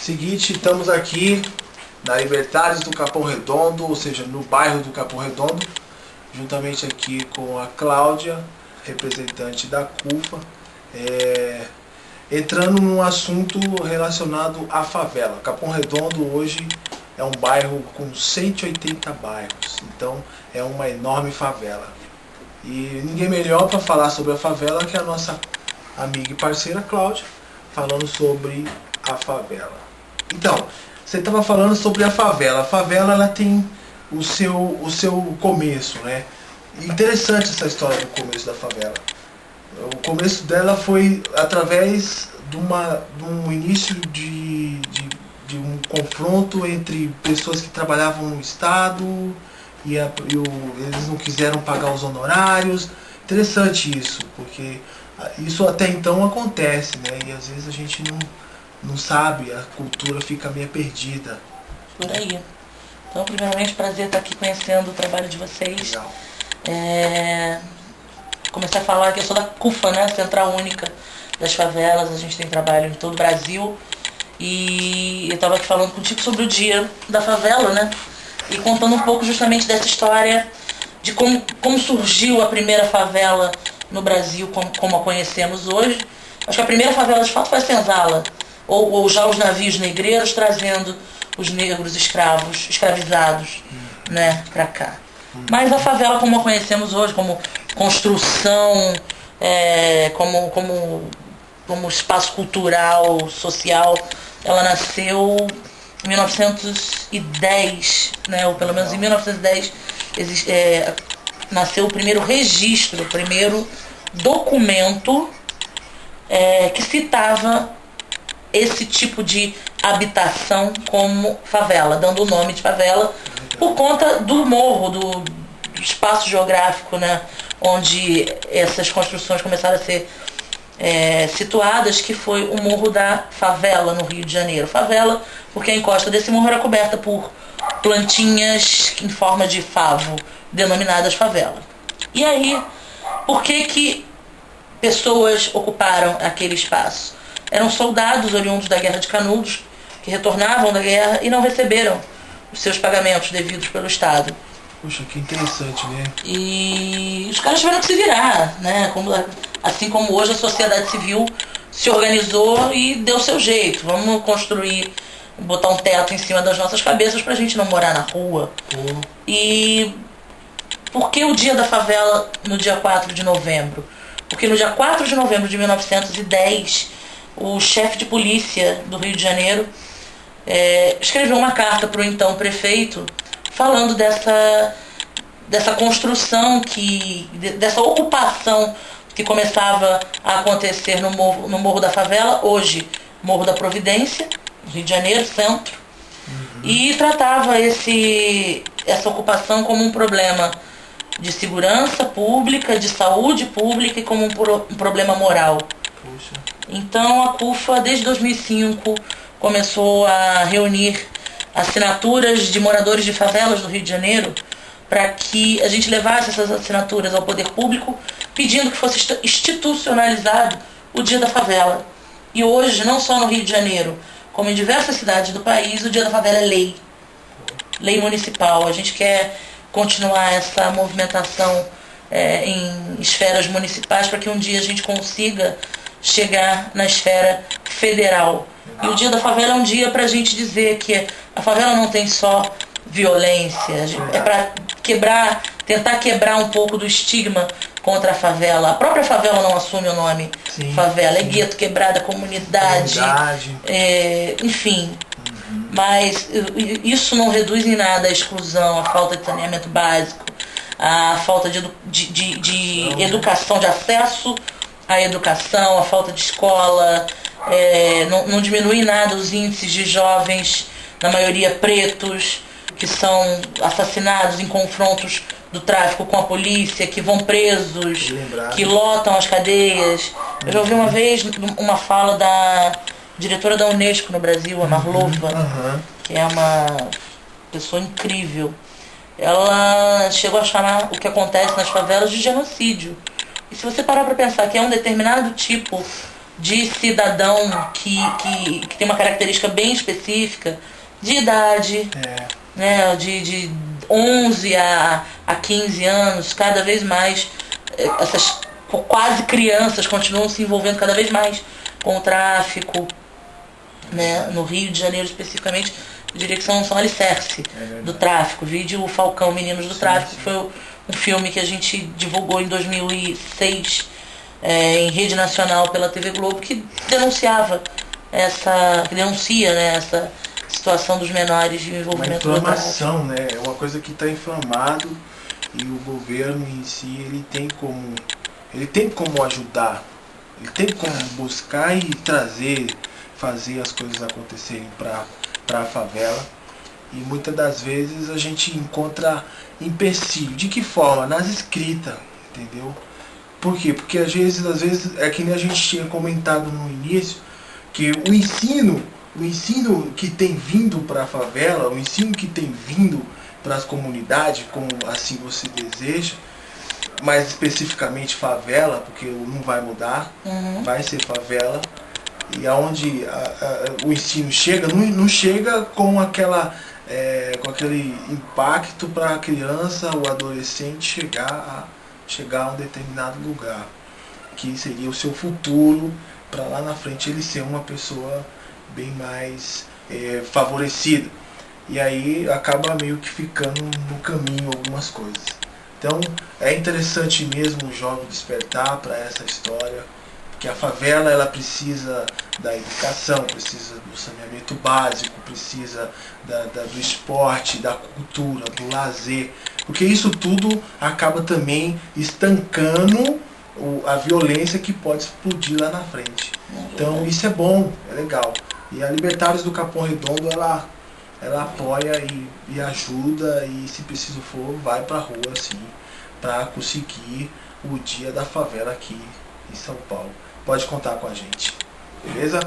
Seguinte, estamos aqui na Libertares do Capão Redondo, ou seja, no bairro do Capão Redondo, juntamente aqui com a Cláudia, representante da CUFA, entrando num assunto relacionado à favela. Capão Redondo hoje é um bairro com 180 bairros, então é uma enorme favela. E ninguém melhor para falar sobre a favela que a nossa amiga e parceira Cláudia, falando sobre a favela. Então, você estava falando sobre a favela. A favela, ela tem o seu começo, né? Interessante essa história do começo da favela. O começo dela foi através de um início de um confronto entre pessoas que trabalhavam no Estado e eles não quiseram pagar os honorários. Interessante isso, porque isso até então acontece, né? E às vezes a gente não sabe, a cultura fica meio perdida. Por aí. Então, primeiramente, prazer estar aqui conhecendo o trabalho de vocês. Legal. Comecei a falar que eu sou da CUFA, né? Central Única das Favelas. A gente tem trabalho em todo o Brasil. E eu estava aqui falando contigo sobre o dia da favela, né? E contando um pouco justamente dessa história de como surgiu a primeira favela no Brasil, como a conhecemos hoje. Acho que a primeira favela de fato foi a Senzala, ou já os navios negreiros trazendo os negros escravizados, né, pra cá. Mas a favela como a conhecemos hoje, como construção, como espaço cultural, social, ela nasceu em 1910, né, ou pelo menos em 1910 nasceu o primeiro registro, o primeiro documento que citava esse tipo de habitação como favela, dando o nome de favela por conta do morro, do espaço geográfico, né, onde essas construções começaram a ser situadas, que foi o Morro da Favela, no Rio de Janeiro. Favela porque a encosta desse morro era coberta por plantinhas em forma de favo, denominadas favela. E aí, por que pessoas ocuparam aquele espaço? Eram soldados oriundos da Guerra de Canudos, que retornavam da guerra e não receberam os seus pagamentos devidos pelo Estado. Puxa, que interessante, né? E os caras tiveram que se virar, né? Assim como hoje a sociedade civil se organizou e deu seu jeito. Vamos construir, botar um teto em cima das nossas cabeças pra gente não morar na rua. E por que o dia da favela no dia 4 de novembro? Porque no dia 4 de novembro de 1910, o chefe de polícia do Rio de Janeiro escreveu uma carta para o então prefeito falando dessa construção, dessa ocupação que começava a acontecer no Morro da Favela, hoje Morro da Providência, no Rio de Janeiro, centro, e tratava essa ocupação como um problema de segurança pública, de saúde pública e como um problema moral. Puxa. Então a CUFA, desde 2005, começou a reunir assinaturas de moradores de favelas do Rio de Janeiro para que a gente levasse essas assinaturas ao poder público, pedindo que fosse institucionalizado o Dia da Favela. E hoje, não só no Rio de Janeiro, como em diversas cidades do país, o Dia da Favela é lei. Lei municipal. A gente quer continuar essa movimentação em esferas municipais para que um dia a gente consiga chegar na esfera federal. E o Dia da Favela é um dia para a gente dizer que a favela não tem só violência, é para tentar quebrar um pouco do estigma contra a favela. A própria favela não assume o nome favela, é gueto, quebrada, comunidade. Enfim. Mas isso não reduz em nada a exclusão, a falta de saneamento básico, a falta de educação, de acesso à educação, a falta de escola, não diminui em nada os índices de jovens, na maioria pretos, que são assassinados em confrontos do tráfico com a polícia, que vão presos, que lotam as cadeias. Eu já ouvi uma vez uma fala da diretora da Unesco no Brasil, a Marlova, que é uma pessoa incrível. Ela chegou a chamar o que acontece nas favelas de genocídio. E se você parar para pensar que é um determinado tipo de cidadão que tem uma característica bem específica, de idade, né, de 11 a 15 anos, cada vez mais essas quase crianças continuam se envolvendo cada vez mais com o tráfico, né, no Rio de Janeiro especificamente. Eu diria que são alicerce do tráfico. Vídeo O Falcão, Meninos do Tráfico, que foi um filme que a gente divulgou em 2006 em rede nacional pela TV Globo, que denuncia, né, essa situação dos menores de envolvimento do tráfico. Uma inflamação, né? É uma coisa que está inflamado e o governo em si ele tem como ajudar, ele tem como buscar e fazer as coisas acontecerem para a favela. E muitas das vezes a gente encontra empecilho. De que forma? Nas escritas, entendeu? Por quê? Porque às vezes é que nem a gente tinha comentado no início, que o ensino que tem vindo para a favela, o ensino que tem vindo para as comunidades, como assim você deseja, mais especificamente favela, porque não vai mudar, vai ser favela, e aonde o ensino chega, não chega com aquele impacto para a criança ou adolescente chegar a um determinado lugar, que seria o seu futuro, para lá na frente ele ser uma pessoa bem mais favorecida. E aí acaba meio que ficando no caminho algumas coisas. Então é interessante mesmo o jovem despertar para essa história, porque a favela ela precisa da educação, precisa do saneamento básico, precisa do esporte, da cultura, do lazer, porque isso tudo acaba também estancando a violência que pode explodir lá na frente. Então isso é bom, é legal. E a Libertários do Capão Redondo ela apoia e ajuda, e se preciso for, vai pra rua assim, para conseguir o dia da favela aqui em São Paulo. Pode contar com a gente, beleza?